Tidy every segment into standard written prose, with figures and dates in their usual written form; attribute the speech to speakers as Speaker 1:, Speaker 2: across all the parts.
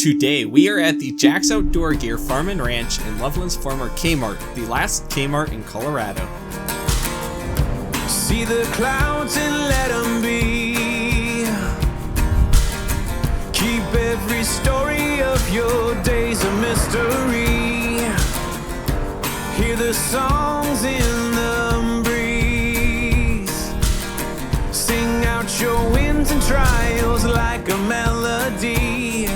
Speaker 1: Today, we are at the Jack's Outdoor Gear Farm and Ranch in Loveland's former Kmart, the last Kmart in Colorado.
Speaker 2: See the clouds and let them be. Keep every story of your days a mystery. Hear the songs in the breeze. Sing out your wins and trials like a melody.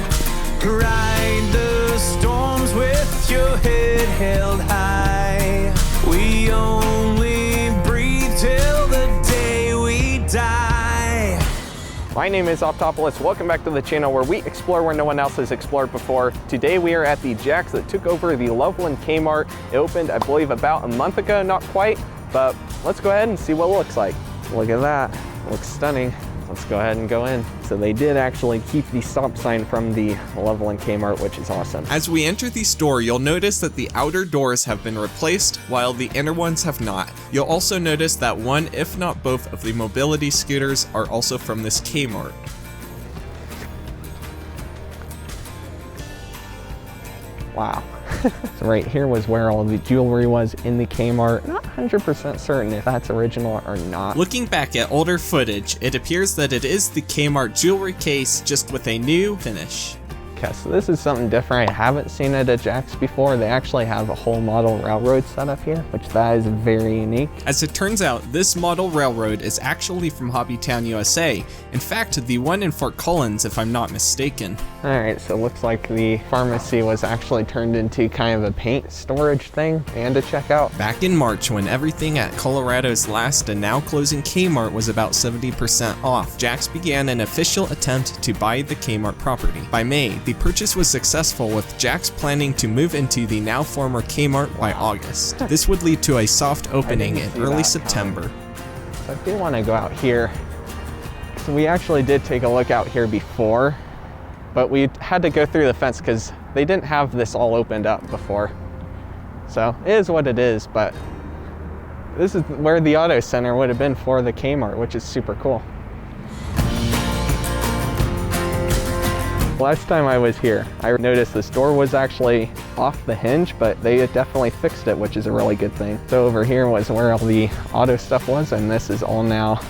Speaker 2: Ride the storms with your head held high. We only breathe till the day we die.
Speaker 3: My name is Optopolis. Welcome back to the channel where we explore where no one else has explored before. Today we are at the Jack's that took over the Loveland Kmart. It opened, I believe, about a month ago, not quite, but let's go ahead and see what it looks like. Look at that, it looks stunning. Let's go ahead and go in. So they did actually keep the stop sign from the Loveland Kmart, which is awesome.
Speaker 1: As we enter the store, you'll notice that the outer doors have been replaced, while the inner ones have not. You'll also notice that one, if not both, of the mobility scooters are also from this Kmart.
Speaker 3: Wow. So right here was where all the jewelry was in the Kmart. Not 100% certain if that's original or not.
Speaker 1: Looking back at older footage, it appears that it is the Kmart jewelry case, just with a new finish.
Speaker 3: Okay, so this is something different. I haven't seen it at Jack's before. They actually have a whole model railroad set up here, which that is very unique.
Speaker 1: As it turns out, this model railroad is actually from Hobbytown, USA. In fact, the one in Fort Collins, if I'm not mistaken.
Speaker 3: All right, so it looks like the pharmacy was actually turned into kind of a paint storage thing and a checkout.
Speaker 1: Back in March, when everything at Colorado's last and now closing Kmart was about 70% off, Jack's began an official attempt to buy the Kmart property. By May, the purchase was successful, with Jack's planning to move into the now former Kmart by August. This would lead to a soft opening in early September.
Speaker 3: So I do want to go out here. So we actually did take a look out here before, but we had to go through the fence because they didn't have this all opened up before. So it is what it is, but this is where the auto center would have been for the Kmart, which is super cool. Last time I was here, I noticed the store was actually off the hinge, but they had definitely fixed it, which is a really good thing. So over here was where all the auto stuff was, and this is all now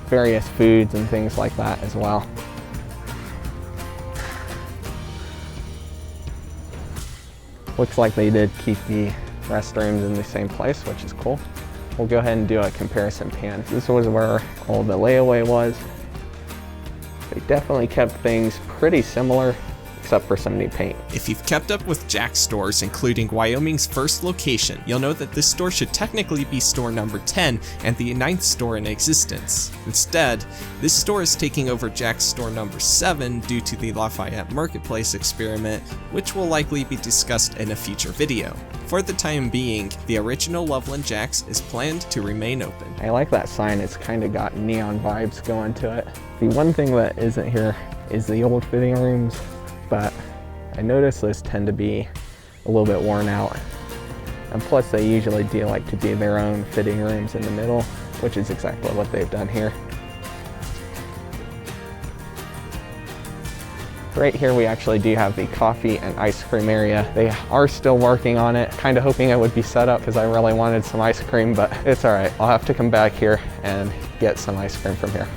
Speaker 3: various foods and things like that as well. Looks like they did keep the restrooms in the same place, which is cool. We'll go ahead and do a comparison pan. This was where all the layaway was. They definitely kept things pretty similar, except for some new paint.
Speaker 1: If you've kept up with Jack's stores, including Wyoming's first location, you'll know that this store should technically be store number 10 and the 9th store in existence. Instead, this store is taking over Jack's store number 7 due to the Lafayette Marketplace experiment, which will likely be discussed in a future video. For the time being, the original Loveland Jack's is planned to remain open.
Speaker 3: I like that sign. It's kind of got neon vibes going to it. The one thing that isn't here is the old fitting rooms, but I notice those tend to be a little bit worn out. And plus they usually do like to do their own fitting rooms in the middle, which is exactly what they've done here. Right here we actually do have the coffee and ice cream area. They are still working on it. Kind of hoping it would be set up because I really wanted some ice cream, but it's all right. I'll have to come back here and get some ice cream from here.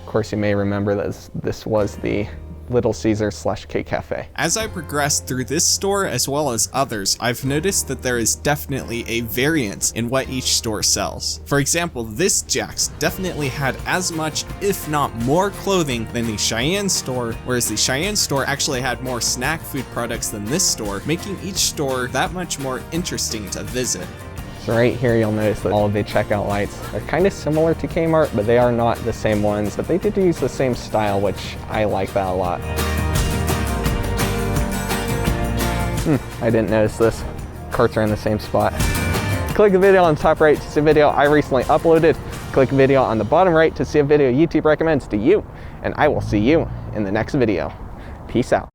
Speaker 3: Of course, you may remember that this was the Little Caesars / K Cafe.
Speaker 1: As I progressed through this store as well as others, I've noticed that there is definitely a variance in what each store sells. For example, this Jack's definitely had as much, if not more, clothing than the Cheyenne store, whereas the Cheyenne store actually had more snack food products than this store, making each store that much more interesting to visit.
Speaker 3: So right here you'll notice that all of the checkout lights are kind of similar to Kmart, but they are not the same ones, but they did use the same style, which I like that a lot. I didn't notice this. Carts are in the same spot. Click the video on the top right to see a video I recently uploaded. Click the video on the bottom right to see a video YouTube recommends to you, and I will see you in the next video. Peace out.